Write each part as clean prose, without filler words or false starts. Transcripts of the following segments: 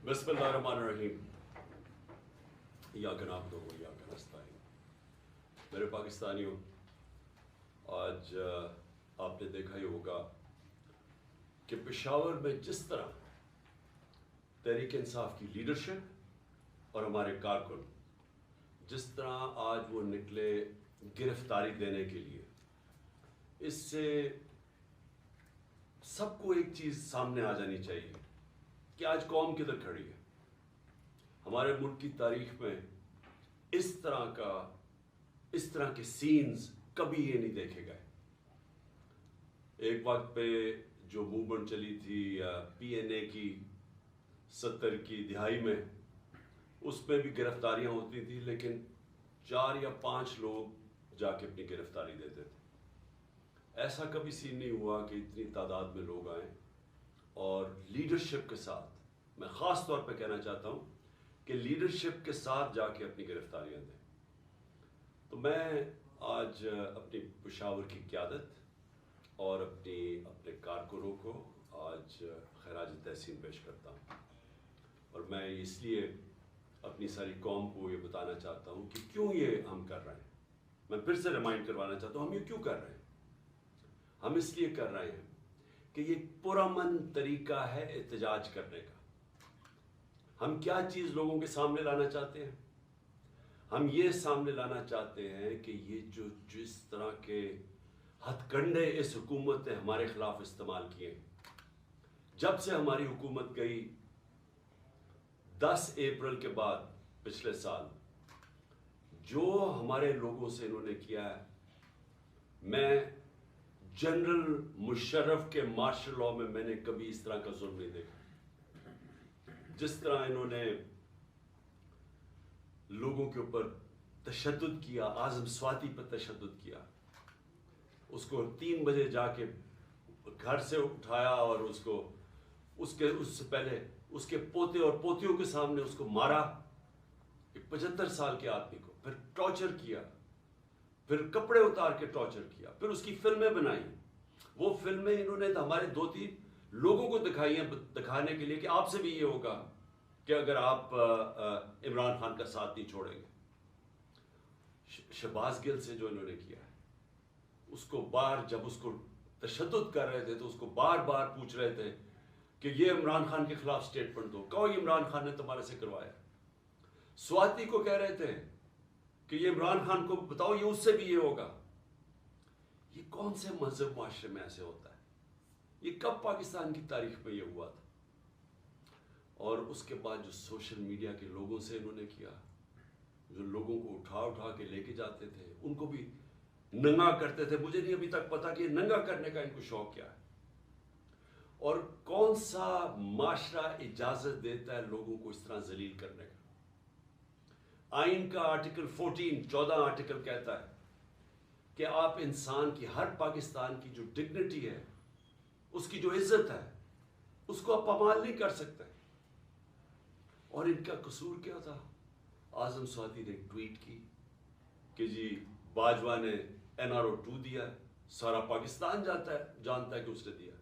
बिस्मिल्लाहिर्रहमानिर्रहीम। इय्याका नअबुदु व इय्याका नस्तईन। मेरे पाकिस्तानियों, आज आपने देखा ही होगा कि पेशावर में जिस तरह तहरीक इंसाफ की लीडरशिप और हमारे कारकुन जिस तरह आज वो निकले गिरफ्तारी देने के लिए, इससे सबको एक चीज़ सामने आ जानी चाहिए कि आज कौम किधर खड़ी है। हमारे मुल्क की तारीख में इस तरह के सीन्स कभी ये नहीं देखे गए। एक वक्त पे जो मूवमेंट चली थी PNA की 70 की दिहाई में, उसमें भी गिरफ्तारियां होती थी, लेकिन 4 या 5 लोग जाके अपनी गिरफ्तारी देते थे। ऐसा कभी सीन नहीं हुआ कि इतनी तादाद में लोग आए और लीडरशिप के साथ, मैं ख़ास तौर पे कहना चाहता हूँ कि लीडरशिप के साथ जाके अपनी गिरफ्तारियां दें। तो मैं आज अपनी पेशावर की क़यादत और अपने कारकुनों को आज खराज तहसीन पेश करता हूँ। और मैं इसलिए अपनी सारी कौम को ये बताना चाहता हूँ कि क्यों ये हम कर रहे हैं। मैं फिर से रिमाइंड करवाना चाहता हूँ, हम ये क्यों कर रहे हैं। हम इसलिए कर रहे हैं कि ये पुरअमन तरीका है एहतजाज करने का। हम क्या चीज़ लोगों के सामने लाना चाहते हैं? हम ये सामने लाना चाहते हैं कि ये जो जिस तरह के हथकंडे इस हुकूमत ने हमारे खिलाफ इस्तेमाल किए, जब से हमारी हुकूमत गई 10 अप्रैल के बाद पिछले साल, जो हमारे लोगों से इन्होंने किया है, मैं जनरल मुशर्रफ के मार्शल लॉ में मैंने कभी इस तरह का जुल्म नहीं देखा। जिस तरह इन्होंने लोगों के ऊपर तशद्दुद किया, आज़म स्वाति पर तशद्दुद किया, उसको 3 बजे जाके घर से उठाया और उससे पहले उसके पोते और पोतियों के सामने उसको मारा, एक 75 साल के आदमी को, फिर टॉर्चर किया, फिर कपड़े उतार के टॉर्चर किया, फिर उसकी फिल्में बनाई। वो फिल्में इन्होंने हमारे 2-3 लोगों को दिखाई हैं, दिखाने के लिए कि आपसे भी ये होगा कि अगर आप इमरान खान का साथ नहीं छोड़ेंगे। शहबाज गिल से जो इन्होंने किया है, उसको जब उसको तशद्दुद कर रहे थे तो उसको बार बार पूछ रहे थे कि ये इमरान खान के खिलाफ स्टेटमेंट दो, कहो इमरान खान ने तुम्हारे से करवाया। स्वाति को कह रहे थे कि ये इमरान खान को बताओ, ये उससे भी ये होगा। ये कौन से मजहब माशरे में ऐसे होता है? ये कब पाकिस्तान की तारीख में ये हुआ था? और उसके बाद जो सोशल मीडिया के लोगों से इन्होंने किया, जो लोगों को उठा उठा के लेके जाते थे, उनको भी नंगा करते थे। मुझे नहीं अभी तक पता कि नंगा करने का इनको शौक क्या है और कौन सा माशरा इजाजत देता है लोगों को इस तरह जलील करने का। आइन का आर्टिकल 14 आर्टिकल कहता है कि आप इंसान की, हर पाकिस्तान की जो डिग्निटी है, उसकी जो इज्जत है, उसको आप पामाल नहीं कर सकते। और इनका कसूर क्या था? आज़म स्वाति ने ट्वीट की कि जी बाजवा ने NRO 2 दिया है, सारा पाकिस्तान जानता है कि उसने दिया।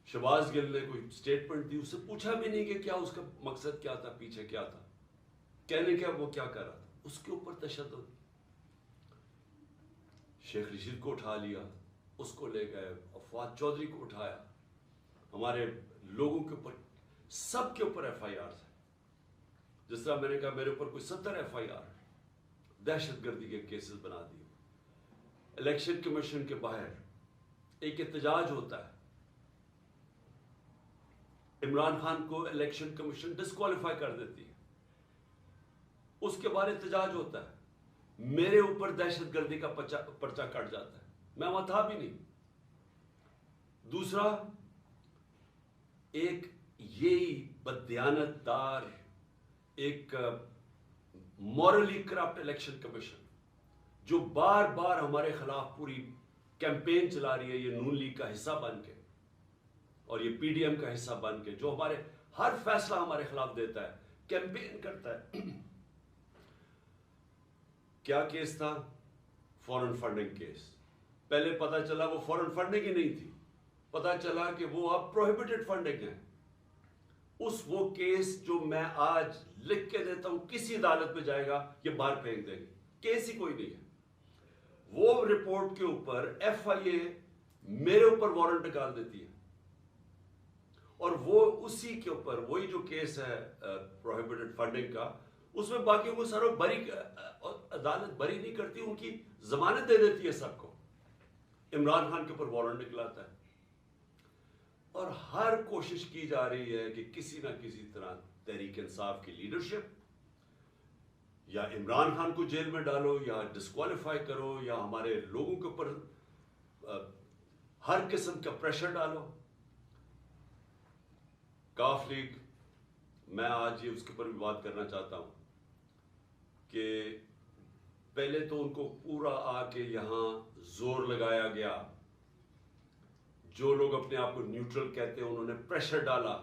शहबाज गिल ने कोई स्टेटमेंट दी, उससे पूछा भी नहीं कि क्या उसका मकसद क्या था, पीछे क्या था, कहने क्या वो क्या कर रहा था। उसके ऊपर तशद्दुद। शेख रशीद को उठा लिया, उसको ले गए, अफवाद चौधरी को उठाया, हमारे लोगों के ऊपर, सब के ऊपर FIR है। जिस तरह मैंने कहा मेरे ऊपर कोई 70 FIR दहशतगर्दी के केसेस बना दिए। इलेक्शन कमीशन के बाहर एक एहतजाज होता है, इमरान खान को इलेक्शन कमीशन डिस्क्वालीफाई कर देती है, उसके बाद एहतजाज होता है, मेरे ऊपर दहशतगर्दी का पर्चा कट जाता है, मैं वहां था भी नहीं। दूसरा, एक यही बददियानतदार, एक मॉरली करप्ट इलेक्शन कमीशन जो बार बार हमारे खिलाफ पूरी कैंपेन चला रही है, ये नून लीग का हिस्सा बन के और ये PDM का हिस्सा बन के, जो हमारे हर फैसला हमारे खिलाफ देता है, कैंपेन करता है। क्या केस था? Foreign funding case. पहले पता चला वो फॉरेन फंडिंग ही नहीं थी, पता चला कि वो अब प्रोहिबिटेड फंडिंग है। वो केस जो मैं आज लिख के देता हूं किसी अदालत में जाएगा, ये बाहर फेंक देंगे, केस ही कोई नहीं है। वो रिपोर्ट के ऊपर FIA मेरे ऊपर वारंट निकाल देती है, और वो उसी के ऊपर वही जो केस है प्रोहिबिटेड फंडिंग का, उसमें बाकियों को सारों बरी, अदालत बरी नहीं करती, उनकी जमानत दे देती है सबको। इमरान खान के ऊपर वारंट निकलाता है, और हर कोशिश की जा रही है कि किसी ना किसी तरह तहरीक इंसाफ की लीडरशिप, या इमरान खान को जेल में डालो, या डिस्क्वालीफाई करो, या हमारे लोगों के ऊपर हर किस्म का प्रेशर डालो। काफ लीग, मैं आज ये उसके ऊपर भी बात करना चाहता हूं कि पहले तो उनको पूरा आके यहां जोर लगाया गया, जो लोग अपने आप को न्यूट्रल कहते हैं उन्होंने प्रेशर डाला,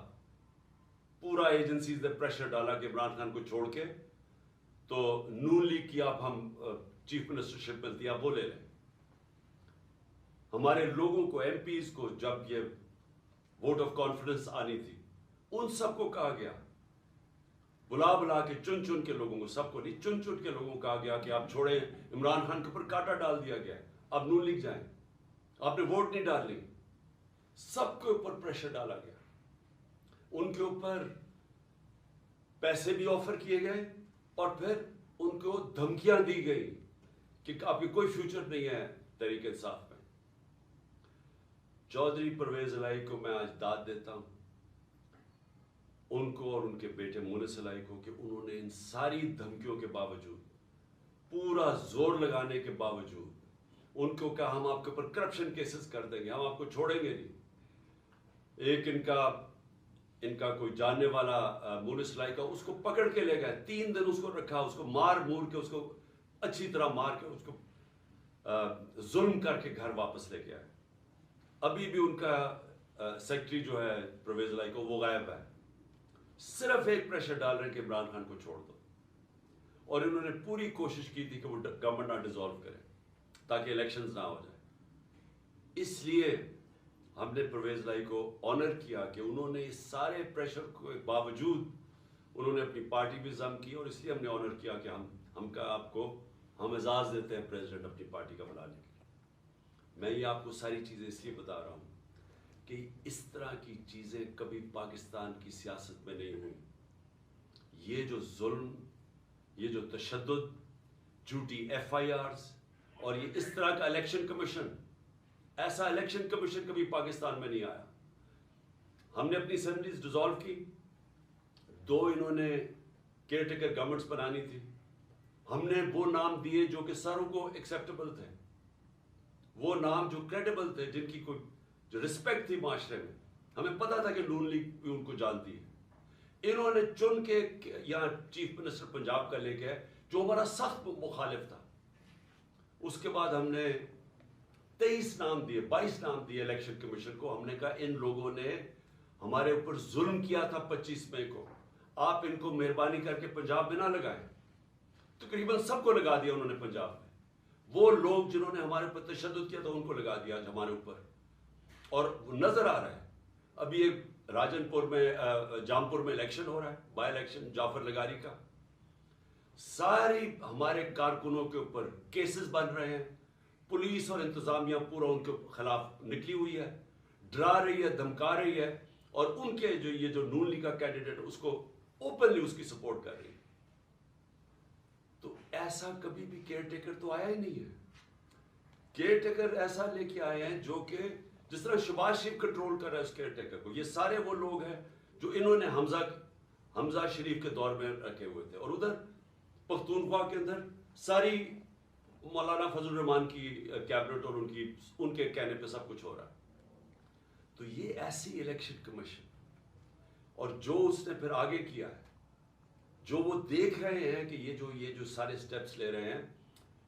पूरा एजेंसीज ने प्रेशर डाला कि इमरान खान को छोड़ के तो नून लीग की आप हम चीफ मिनिस्टरशिप मिलती है, आप वो ले लें। हमारे लोगों को, MPs को जब ये वोट ऑफ कॉन्फिडेंस आनी थी, उन सबको कहा गया, बुला बुला के चुन चुन के लोगों को, सबको नहीं, चुन चुन के लोगों को कहा गया कि आप छोड़ें, इमरान खान के ऊपर कांटा डाल दिया गया, अब नून लीग जाएं, आपने वोट नहीं डालनी, सबके ऊपर प्रेशर डाला गया। उनके ऊपर पैसे भी ऑफर किए गए, और फिर उनको धमकियां दी गई कि आपकी कोई फ्यूचर नहीं है तहरीक इंसाफ में। चौधरी परवेज इलाही को मैं आज दाद देता हूं, उनको और उनके बेटे मुनिस इलाही को, कि उन्होंने इन सारी धमकियों के बावजूद, पूरा जोर लगाने के बावजूद, उनको कहा हम आपके ऊपर करप्शन केसेस कर देंगे, हम आपको छोड़ेंगे नहीं। एक इनका कोई जानने वाला मुनिस इलाही का, उसको पकड़ के ले गए, 3 दिन उसको रखा, उसको मार मूर के, उसको अच्छी तरह मार के, उसको जुल्म करके घर वापस लेके आए। अभी भी उनका सेक्रेटरी जो है परवेज इलाही को, वो गायब है। सिर्फ एक प्रेशर डाल रहे हैं कि इमरान खान को छोड़ दो, और इन्होंने पूरी कोशिश की थी कि वो गवर्नमेंट ना डिसॉल्व करें ताकि इलेक्शंस ना हो जाए। इसलिए हमने परवेज इलाही को ऑनर किया कि उन्होंने इस सारे प्रेशर के बावजूद उन्होंने अपनी पार्टी भी जम की, और इसलिए हमने ऑनर किया कि हम एजाज देते हैं प्रेसिडेंट अपनी पार्टी का बुलाने के लिए। मैं ये आपको सारी चीजें इसलिए बता रहा हूं कि इस तरह की चीजें कभी पाकिस्तान की सियासत में नहीं हुई। ये जो जुल्म, ये जो तशद्दुद, झूठी FIRs, और ये इस तरह का इलेक्शन कमीशन, ऐसा इलेक्शन कमीशन कभी पाकिस्तान में नहीं आया। हमने अपनी असेंबलीज डिसॉल्व की, 2 इन्होंने केयरटेकर गवर्नमेंट्स बनानी थी, हमने वो नाम दिए जो कि सारों को एक्सेप्टेबल थे, वो नाम जो क्रेडिबल थे, जिनकी कोई जो रिस्पेक्ट थी माशरे में। हमें पता था कि नून लीग भी उनको जानती है। इन्होंने चुन के यहाँ चीफ मिनिस्टर पंजाब का लेके आए, जो हमारा सख्त मुखालिफ था। उसके बाद हमने 23 नाम दिए, 22 नाम दिए इलेक्शन कमीशन को। हमने कहा इन लोगों ने हमारे ऊपर जुल्म किया था 25 मई को, आप इनको मेहरबानी करके पंजाब में ना लगाएं। तकरीबन सबको लगा दिया उन्होंने पंजाब में। वो लोग जिन्होंने हमारे ऊपर तशद्दुद किया था उनको लगा दिया आज हमारे ऊपर, और नजर आ रहा है। अभी एक राजनपुर में, जामपुर में इलेक्शन हो रहा है, बाय इलेक्शन जाफर लगारी का। सारी हमारे कारकुनों के ऊपर केसेस बन रहे हैं, पुलिस और इंतजामिया पूरा उनके खिलाफ निकली हुई है, डरा रही है, धमका रही है, और उनके जो नून लीग का कैंडिडेट उसको ओपनली उसकी सपोर्ट कर रही है। तो ऐसा कभी भी केयरटेकर तो आया ही नहीं है। केयरटेकर ऐसा लेके आए हैं जो कि जिस तरह शहबाज शरीफ कंट्रोल कर रहा है उस केयरटेकर को। ये सारे वो लोग हैं जो इन्होंने हमजा शरीफ के दौर में रखे हुए थे, और उधर पख्तूनख्वा के अंदर सारी मौलाना फजल रहमान की कैबिनेट और उनके कहने पे सब कुछ हो रहा है। तो ये ऐसी इलेक्शन कमीशन, और जो उसने फिर आगे किया है, जो वो देख रहे हैं कि ये जो सारे स्टेप्स ले रहे हैं,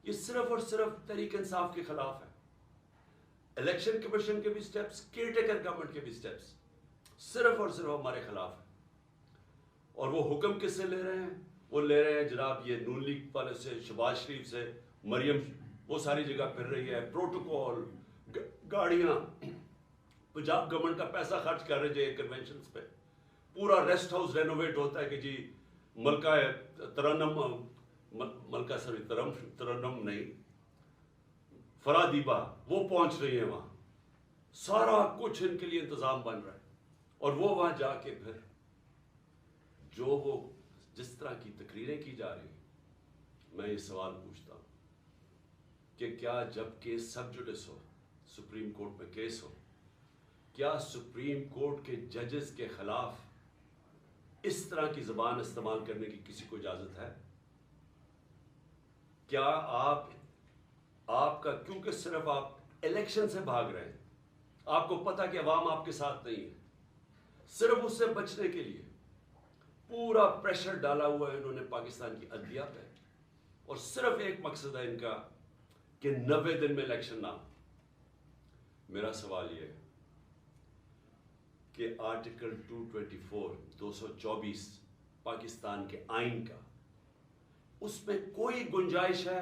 ये सिर्फ और सिर्फ तहरीक इंसाफ के खिलाफ है। इलेक्शन कमीशन के भी स्टेप्स, केयरटेकर गवर्नमेंट के भी स्टेप्स सिर्फ और सिर्फ हमारे खिलाफ है। और वो हुक्म किससे ले रहे हैं? वो ले रहे हैं जनाब ये नून लीग वाले से, शहबाज शरीफ से, मरियम वो सारी जगह फिर रही है, प्रोटोकॉल, गाड़ियां, पंजाब गवर्नमेंट का पैसा खर्च कर रहे हैं कन्वेंशन पे, पूरा रेस्ट हाउस रेनोवेट होता है कि जी मलका तरन्नम मलका सॉरी तरन्नम नहीं फरादीबा वो पहुंच रही है वहां, सारा कुछ इनके लिए इंतजाम बन रहा है, और वो वहां जाके फिर जो वो जिस तरह की तकरीरें की जा रही हैं, मैं ये सवाल पूछता हूं कि क्या जब केस सब जुडिस हो, सुप्रीम कोर्ट में केस हो, क्या सुप्रीम कोर्ट के जजेस के खिलाफ इस तरह की जबान इस्तेमाल करने की किसी को इजाजत है? क्या आपका क्योंकि सिर्फ आप इलेक्शन से भाग रहे हैं, आपको पता कि अवाम आपके साथ नहीं है, सिर्फ उससे बचने के लिए पूरा प्रेशर डाला हुआ है इन्होंने पाकिस्तान की अदलिया पे, और सिर्फ एक मकसद है इनका कि 90 दिन में इलेक्शन ना हो। मेरा सवाल यह है कि आर्टिकल 224 पाकिस्तान के आइन का, उसमें कोई गुंजाइश है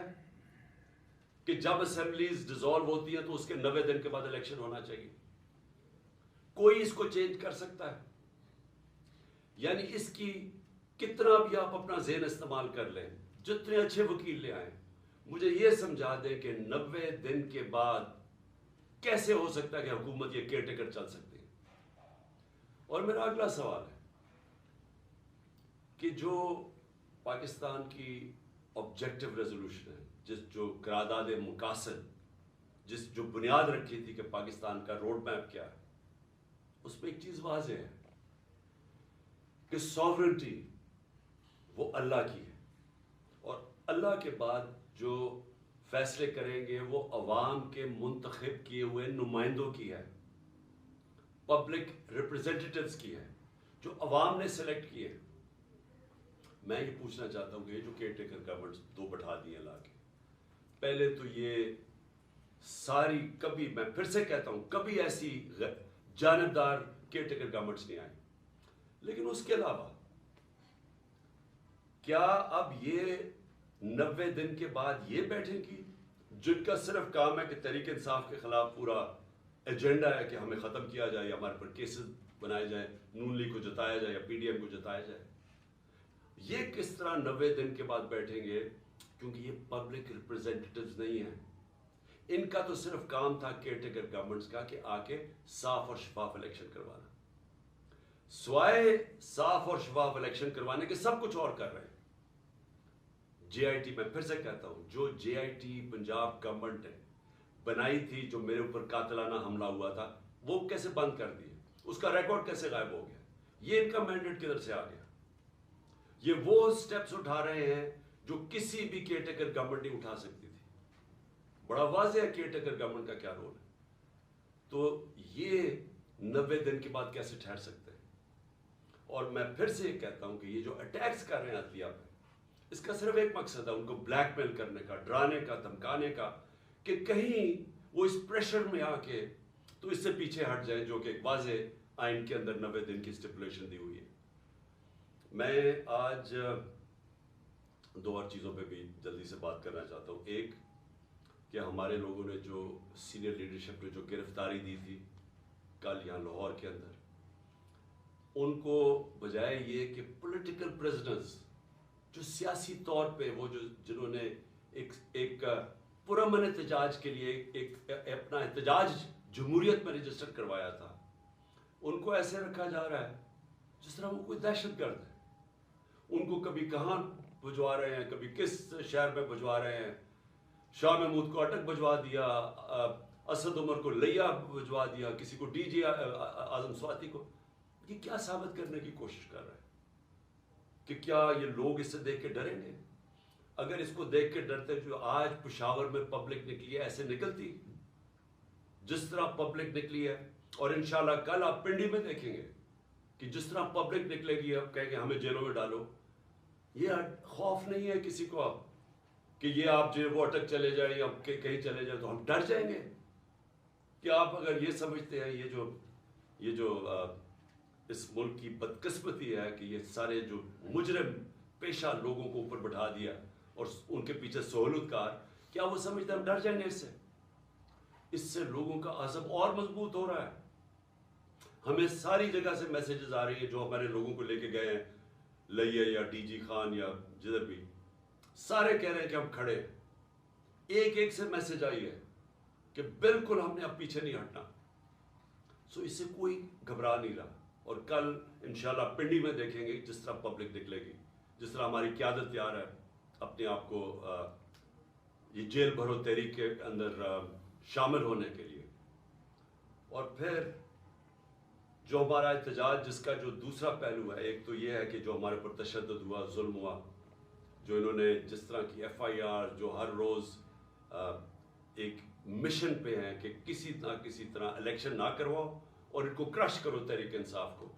कि जब असेंबलीज डिसॉल्व होती है तो उसके 90 दिन के बाद इलेक्शन होना चाहिए? कोई इसको चेंज कर सकता है? यानी इसकी कितना भी आप अपना ज़हन इस्तेमाल कर लें, जितने अच्छे वकील ले आए, मुझे यह समझा दें कि 90 दिन के बाद कैसे हो सकता है कि हुकूमत ये केयरटेकर चल सकती है? और मेरा अगला सवाल है कि जो पाकिस्तान की ऑब्जेक्टिव रेजोल्यूशन है, जो करारदाद मुकासद, जो बुनियाद रखी थी कि पाकिस्तान का रोड मैप क्या है, उसमें एक चीज वाज़ेह है कि सॉवरेनिटी वो अल्लाह की है, और अल्लाह के बाद जो फैसले करेंगे वो अवाम के मुंतखब किए हुए नुमाइंदों की है, पब्लिक रिप्रेजेंटेटिव्स की है, जो अवाम ने सेलेक्ट किए। मैं ये पूछना चाहता हूँ कि ये जो केयरटेकर गवर्नमेंट्स दो बैठा दिए लाके, पहले तो ये सारी, कभी मैं फिर से कहता हूँ, कभी ऐसी जानबदार केयरटेकर गवर्नमेंट्स नहीं आई, लेकिन उसके अलावा क्या अब ये 90 दिन के बाद ये बैठेंगी जिनका सिर्फ काम है कि तहरीक इंसाफ के खिलाफ पूरा एजेंडा है कि हमें खत्म किया जाए, या हमारे पर केसेस बनाए जाए, नून लीग को जताया जाए या पीडीएम को जताया जाए? ये किस तरह 90 दिन के बाद बैठेंगे? क्योंकि ये पब्लिक रिप्रेजेंटेटिव्स नहीं है, इनका तो सिर्फ काम था केयरटेकर गवर्नमेंट्स का कि आके साफ और शफाफ इलेक्शन करवाना। स्वाय साफ और शफाफ इलेक्शन करवाने के सब कुछ और कर रहे हैं। जेआईटी, मैं फिर से कहता हूं, जो जेआईटी पंजाब गवर्नमेंट ने बनाई थी, जो मेरे ऊपर कातिलाना हमला हुआ था, वो कैसे बंद कर दिए? उसका रिकॉर्ड कैसे गायब हो गया? ये इनका मैंडेट किधर से आ गया? ये वो स्टेप्स उठा रहे हैं जो किसी भी केयरटेकर गवर्नमेंट नहीं उठा सकती थी। बड़ा वाज़ेह है केयरटेकर गवर्नमेंट का क्या रोल है। तो ये 90 दिन के बाद कैसे ठहर सकते हैं? और मैं फिर से ये कहता हूं कि ये जो अटैक्स कर रहे हैं अदलिया पे, इसका सिर्फ एक मकसद है, उनको ब्लैकमेल करने का, डराने का, धमकाने का, कि कहीं वो इस प्रेशर में आके तो इससे पीछे हट जाए, जो कि एक वाज़ेह आइन के अंदर 90 दिन की स्टिपुलेशन दी हुई है। मैं आज दो और चीज़ों पे भी जल्दी से बात करना चाहता हूँ। एक, कि हमारे लोगों ने जो सीनियर लीडरशिप ने जो गिरफ्तारी दी थी कल यहाँ लाहौर के अंदर, उनको बजाय ये कि पॉलिटिकल प्रिजनर्स, जो सियासी तौर पे वो जो जिन्होंने एक पुरअमन एहतजाज के लिए एक अपना एहतजाज जमहूरियत में रजिस्टर करवाया था, उनको ऐसे रखा जा रहा है जिस तरह वो कोई दहशतगर्द है। उनको कभी कहाँ भिजवा रहे हैं, कभी किस शहर में भिजवा रहे हैं। शाह महमूद को अटक भिजवा दिया, असद उमर को लिया भिजवा दिया, किसी को डीजी आजम स्वाति को। ये क्या साबित करने की कोशिश कर रहा है कि क्या ये लोग इससे देख के डरेंगे? अगर इसको देख के डरते, जो आज पेशावर में पब्लिक निकली है, ऐसे निकलती जिस तरह पब्लिक निकली है। और इंशाल्लाह कल आप पिंडी में देखेंगे कि जिस तरह पब्लिक निकलेगी, अब कहेंगे हमें जेलों में डालो। ये खौफ नहीं है किसी को अब कि ये आप जो वो अटक चले जाए या कहीं चले जाए तो हम डर जाएंगे। कि आप अगर ये समझते हैं ये जो इस मुल्क की बदकिस्मती है कि ये सारे जो मुजरिम पेशा लोगों को ऊपर बैठा दिया और उनके पीछे सहूलतकार, क्या वो समझते हैं हम डर जाएंगे इससे लोगों का अज़म और मजबूत हो रहा है। हमें सारी जगह से मैसेजेस आ रही है, जो हमारे लोगों को लेके गए हैं लइया या डीजी खान या जिधर भी, सारे कह रहे हैं कि हम खड़े हैं। एक एक से मैसेज आई है कि बिल्कुल हमने अब पीछे नहीं हटना। सो इससे कोई घबरा नहीं रहा। और कल इंशाल्लाह पिंडी में देखेंगे जिस तरह पब्लिक निकलेगी, जिस तरह हमारी क़यादत तैयार है अपने आप को ये जेल भरो तहरीक के अंदर शामिल होने के लिए। और फिर जो हमारा एहतजाज, जिसका जो दूसरा पहलू है, एक तो ये है कि जो हमारे ऊपर तशद्दुद हुआ, जुल्म हुआ, जो इन्होंने जिस तरह की FIR, जो हर रोज़ एक मिशन पे हैं कि किसी ना किसी तरह इलेक्शन ना करवाओ और इनको क्रश करो तहरीक इंसाफ को।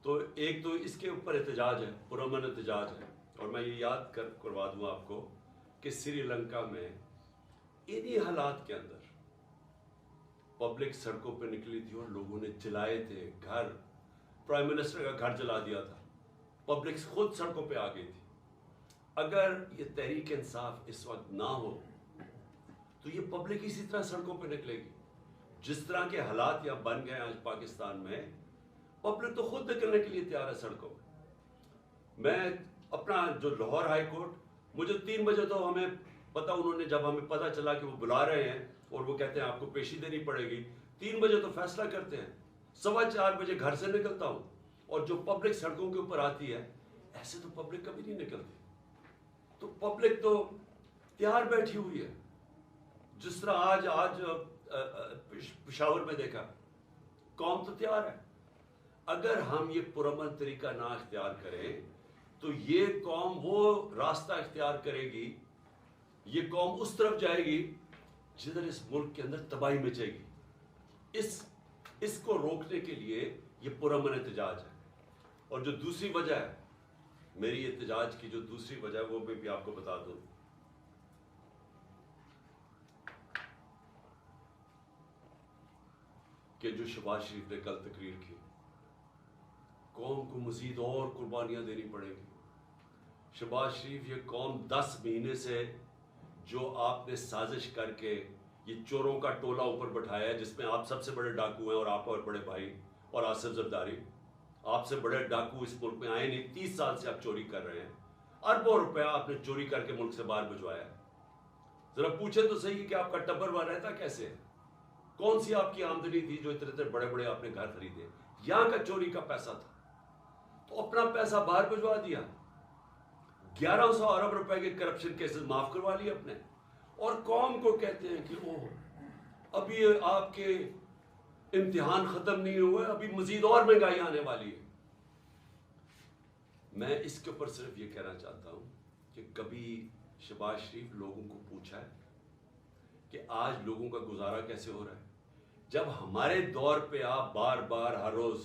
तो एक तो इसके ऊपर एहतजाज है, पुरअमन एहतजाज है। और मैं ये याद करवा दूँ आपको कि श्रीलंका में इन्हीं हालात के अंदर पब्लिक सड़कों पे निकली थी और लोगों ने जलाए थे घर, प्राइम मिनिस्टर का घर जला दिया था, पब्लिक खुद सड़कों पे आ गई थी। अगर ये तहरीक इंसाफ इस वक्त ना हो तो ये पब्लिक इसी तरह सड़कों पे निकलेगी। जिस तरह के हालात यहाँ बन गए आज पाकिस्तान में, पब्लिक तो खुद निकलने के लिए तैयार है सड़कों पे। मैं अपना जो लाहौर हाई कोर्ट, मुझे 3 बजे तो हमें पता, उन्होंने जब हमें पता चला कि वो बुला रहे हैं और वो कहते हैं आपको पेशी देनी पड़ेगी, 3 बजे तो फैसला करते हैं, 4:15 बजे घर से निकलता हूँ। और जो पब्लिक सड़कों के ऊपर आती है, ऐसे तो पब्लिक कभी नहीं निकलती। तो पब्लिक तो तैयार बैठी हुई है। जिस तरह आज पेशावर में देखा, कौम तो तैयार है। अगर हम ये पुरअमन तरीका ना इख्तियार करें तो ये कौम वो रास्ता इख्तियार करेगी, ये कौम उस तरफ जाएगी जिधर इस मुल्क के अंदर तबाही मचेगी। इसको रोकने के लिए ये पुरअमन एहतजाज है। और जो दूसरी वजह है मेरी एहतजाज की, जो दूसरी वजह है वो मैं भी आपको बता दूं कि जो शहबाज शरीफ ने कल तकरीर की, कौम को मजीद और कुर्बानियां देनी पड़ेगी। शहबाज शरीफ, ये कौम 10 महीने से जो आपने साजिश करके ये चोरों का टोला ऊपर बैठाया है, जिसमें आप सबसे बड़े डाकू हैं और आप और बड़े भाई और आसिफ जरदारी, आपसे बड़े डाकू इस मुल्क में आए नहीं। 30 साल से आप चोरी कर रहे हैं, अरबों रुपया आपने चोरी करके मुल्क से बाहर भिजवाया है। जरा पूछे तो सही कि आपका टब्बर वहां रहता कैसे है? कौन सी आपकी आमदनी थी जो इतने इतने बड़े बड़े आपने घर खरीदे? यहां का चोरी का पैसा था, तो अपना पैसा बाहर भिजवा दिया। 1100 अरब रुपए के करप्शन केसेस माफ करवा लिए अपने, और कौम को कहते हैं कि ओह अभी आपके इम्तिहान खत्म नहीं हुए, अभी मजीद और महंगाई आने वाली है। मैं इसके ऊपर सिर्फ ये कहना चाहता हूं कि कभी शहबाज शरीफ लोगों को पूछा है कि आज लोगों का गुजारा कैसे हो रहा है? जब हमारे दौर पे आप बार बार हर रोज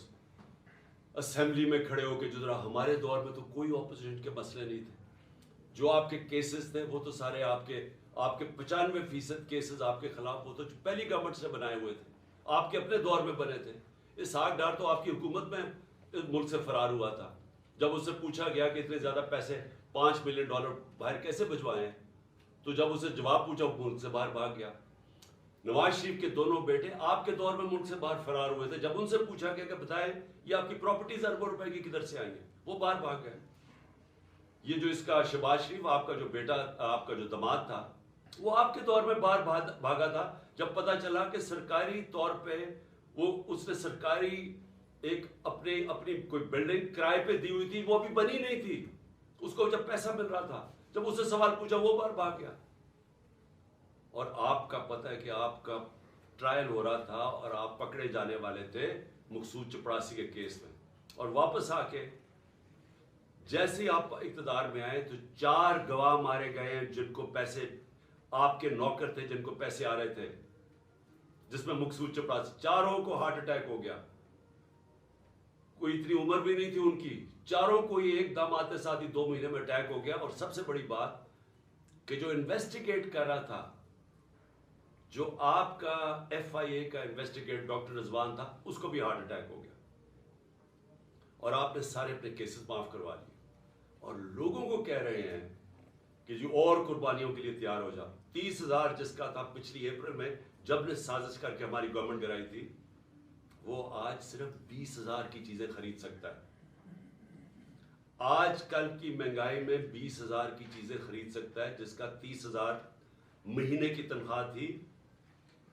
असेंबली में खड़े होकर, जो हमारे दौर में तो कोई ऑपोजिशन के मसले नहीं थे, जो आपके केसेस थे वो तो सारे आपके 95% केसेस आपके खिलाफ वो तो पहली गवर्नमेंट से बनाए हुए थे, आपके अपने दौर में बने थे। इसहाक डार तो आपकी हुकूमत में मुल्क से फरार हुआ था। जब उससे पूछा गया कि इतने ज्यादा पैसे $5 मिलियन बाहर कैसे भिजवाए हैं, तो जब उसे जवाब पूछा मुल्क से बाहर भाग गया। नवाज शरीफ के दोनों बेटे आपके दौर में मुल्क से बाहर फरार हुए थे, जब उनसे पूछा गया कि बताएं ये आपकी प्रॉपर्टीज अरबों रुपए की किधर से आई हैं, वो बाहर भाग गए। ये जो इसका शहबाज शरीफ आपका जो बेटा, आपका जो दामाद था, वो आपके दौर में बाहर भागा था, जब पता चला कि सरकारी तौर पे वो उसने सरकारी एक अपनी कोई बिल्डिंग किराए पे दी हुई थी, वो अभी बनी नहीं थी, उसको जब पैसा मिल रहा था, जब उससे सवाल पूछा वो बाहर भाग गया। और आपका पता है कि आपका ट्रायल हो रहा था और आप पकड़े जाने वाले थे मकसूद चपरासी के केस में, और वापस आके जैसे ही आप इक़्तिदार में आए तो 4 गवाह मारे गए हैं जिनको पैसे, आपके नौकर थे जिनको पैसे आ रहे थे, जिसमें मकसूद चपरासी, चारों को हार्ट अटैक हो गया। कोई इतनी उम्र भी नहीं थी उनकी, चारों को ही एकदम आते साथ ही 2 महीने में अटैक हो गया। और सबसे बड़ी बात कि जो इन्वेस्टिगेट कर रहा था, जो आपका FIA का इन्वेस्टिगेट डॉक्टर रिजवान था, उसको भी हार्ट अटैक हो गया। और आपने सारे अपने केसेस माफ करवा लिए और लोगों को कह रहे हैं कि जो और कुर्बानियों के लिए तैयार हो जाओ। 30,000 जिसका था पिछली अप्रैल में जब ने साजिश करके हमारी गवर्नमेंट गिराई थी, वो आज सिर्फ 20,000 की चीजें खरीद सकता है। आजकल की महंगाई में 20,000 की चीजें खरीद सकता है, जिसका 30,000 महीने की तनख्वाह थी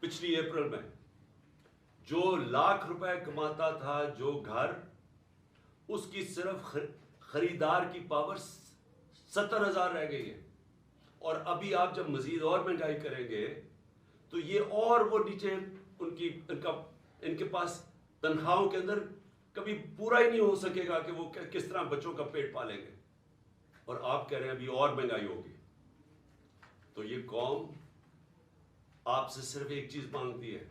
पिछली अप्रैल में। जो लाख रुपए कमाता था जो घर, उसकी सिर्फ खरीदार की पावर 70,000 रह गई है। और अभी आप जब मजीद और महंगाई करेंगे तो ये और वो नीचे इनके पास तनख्वाहों के अंदर कभी पूरा ही नहीं हो सकेगा कि वो किस तरह बच्चों का पेट पालेंगे। और आप कह रहे हैं अभी और महंगाई होगी। तो ये कौम आपसे सिर्फ एक चीज मांगती है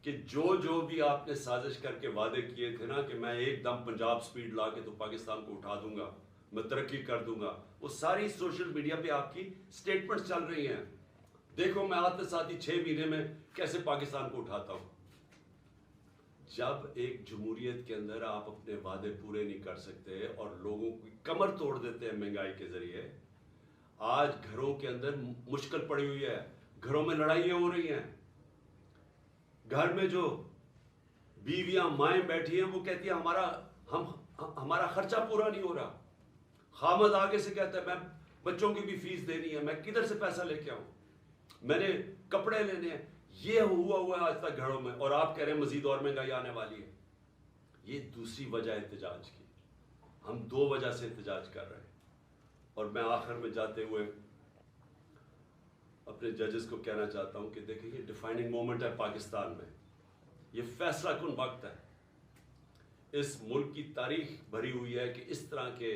कि जो भी आपने साजिश करके वादे किए थे ना कि मैं एकदम पंजाब स्पीड ला के तो पाकिस्तान को उठा दूंगा, मैं तरक्की कर दूंगा, वो सारी सोशल मीडिया पे आपकी स्टेटमेंट्स चल रही हैं। देखो मैं आते साथ ही 6 महीने में कैसे पाकिस्तान को उठाता हूं। जब एक जमहूरियत के अंदर आप अपने वादे पूरे नहीं कर सकते और लोगों की कमर तोड़ देते हैं महंगाई के जरिए, आज घरों के अंदर मुश्किल पड़ी हुई है, घरों में लड़ाइयां हो रही हैं। घर में जो बीवियां माएं बैठी हैं वो कहती है हमारा खर्चा पूरा नहीं हो रहा। खामद आगे से कहता है मैं बच्चों की भी फीस देनी है, मैं किधर से पैसा लेके आऊं, मैंने कपड़े लेने हैं। ये हुआ आज तक घरों में, और आप कह रहे हैं मजीद और महंगाई आने वाली है। ये दूसरी वजह एहतजाज की। हम 2 वजह से एहतजाज कर रहे हैं। और मैं आखिर में जाते हुए अपने जजेस को कहना चाहता हूं कि देखिए ये डिफाइनिंग मोमेंट है पाकिस्तान में, ये फैसला कुन वक्त है। इस मुल्क की तारीख भरी हुई है कि इस तरह के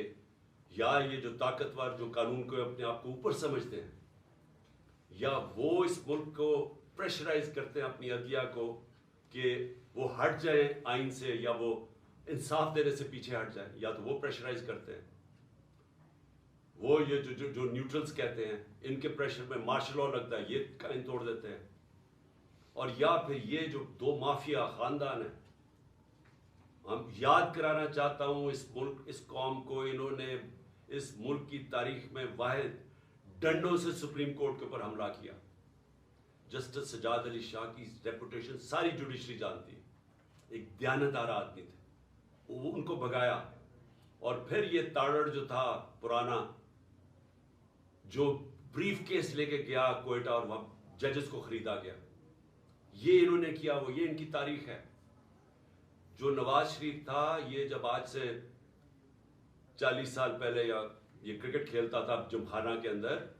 या ये जो ताकतवर जो कानून को अपने आप को ऊपर समझते हैं, या वो इस मुल्क को प्रेशराइज करते हैं अपनी अदलिया को कि वो हट जाए आइन से, या वो इंसाफ देने से पीछे हट जाए, या तो वो प्रेशराइज करते हैं। वो ये जो न्यूट्रल्स कहते हैं, इनके प्रेशर में मार्शल लॉ लगता है, ये कायन तोड़ देते हैं। और या फिर ये जो 2 माफिया खानदान है, हम याद कराना चाहता हूं इस मुल्क, इस कौम को, इन्होंने इस मुल्क की तारीख में वाहिद डंडों से सुप्रीम कोर्ट के ऊपर हमला किया। जस्टिस सजाद अली शाह की रेपुटेशन सारी जुडिशरी जानती है। एक दयानतदार आदमी थे, वो उनको भगाया। और फिर ये ताड़ड़ जो था पुराना, जो ब्रीफ केस लेके गया कोयटा और वहां जजेस को खरीदा गया, ये इन्होंने किया। वो ये इनकी तारीख है। जो नवाज शरीफ था, ये जब आज से 40 साल पहले या ये क्रिकेट खेलता था जिमखाना के अंदर,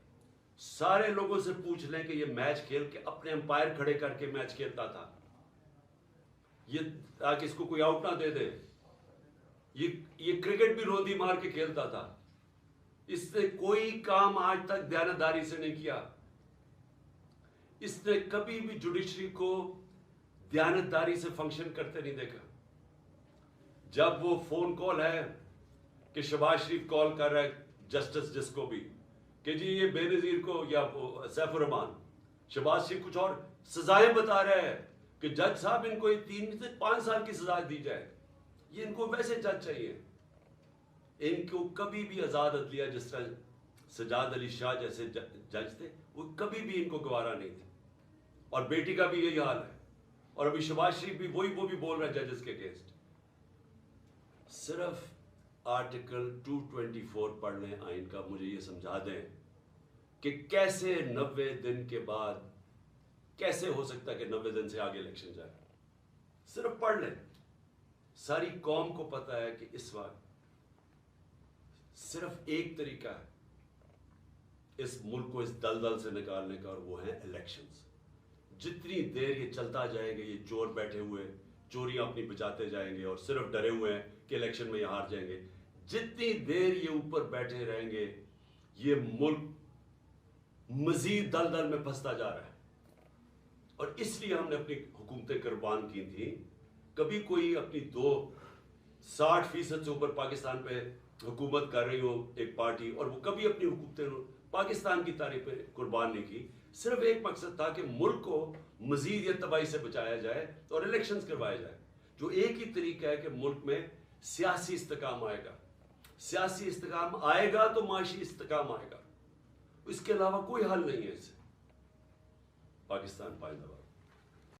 सारे लोगों से पूछ लें कि ये मैच खेल के अपने अंपायर खड़े करके मैच खेलता था, ये ताकि इसको कोई आउट ना दे दे। ये क्रिकेट भी रोंदी मार के खेलता था। इसने कोई काम आज तक दयानतदारी से नहीं किया। इसने कभी भी जुडिशरी को दयानतदारी से फंक्शन करते नहीं देखा। जब वो फोन कॉल है कि शहबाज शरीफ कॉल कर रहा है जस्टिस जिसको भी कि जी ये बेनजीर को या सैफुर रहमान, शहबाज शरीफ कुछ और सजाएं बता रहे हैं कि जज साहब इनको 3 से 5 साल की सजा दी जाए। ये इनको वैसे जज चाहिए। इनको कभी भी आजाद अदलिया, जिस तरह सजाद अली शाह जैसे जज थे, वो कभी भी इनको गवारा नहीं थे। और बेटी का भी यही हाल है। और अभी शहबाज शरीफ भी वो भी बोल रहा है जजेस के अगेंस्ट। सिर्फ आर्टिकल 224 पढ़ लें आइन का, मुझे ये समझा दें कि कैसे 90 दिन के बाद कैसे हो सकता है कि 90 दिन से आगे इलेक्शन जाए। सिर्फ पढ़ लें। सारी कौम को पता है कि इस वक्त सिर्फ एक तरीका है इस मुल्क को इस दलदल से निकालने का, और वो है इलेक्शंस। जितनी देर ये चलता जाएगा, ये चोर बैठे हुए चोरियां अपनी बचाते जाएंगे और सिर्फ डरे हुए हैं कि इलेक्शन में ये हार जाएंगे, जितनी देर ये ऊपर बैठे रहेंगे, ये मुल्क मजीद दलदल में फंसता जा रहा है। और इसलिए हमने अपनी हुकूमतें कुर्बान की थी। कभी कोई अपनी 60% से ऊपर पाकिस्तान पे हुकूमत कर रही हो एक पार्टी, और वो कभी अपनी हुकूमतें पाकिस्तान की तारीफ पे कुर्बान नहीं की। सिर्फ एक मकसद था कि मुल्क को मजीद ये तबाही से बचाया जाए और इलेक्शंस करवाए जाए। जो एक ही तरीका है कि मुल्क में सियासी इस्तेकाम आएगा। सियासी इस्तेकाम आएगा तो माशी इस्तेकाम आएगा। इसके अलावा कोई हल नहीं है इससे। पाकिस्तान पाइंदाबाद।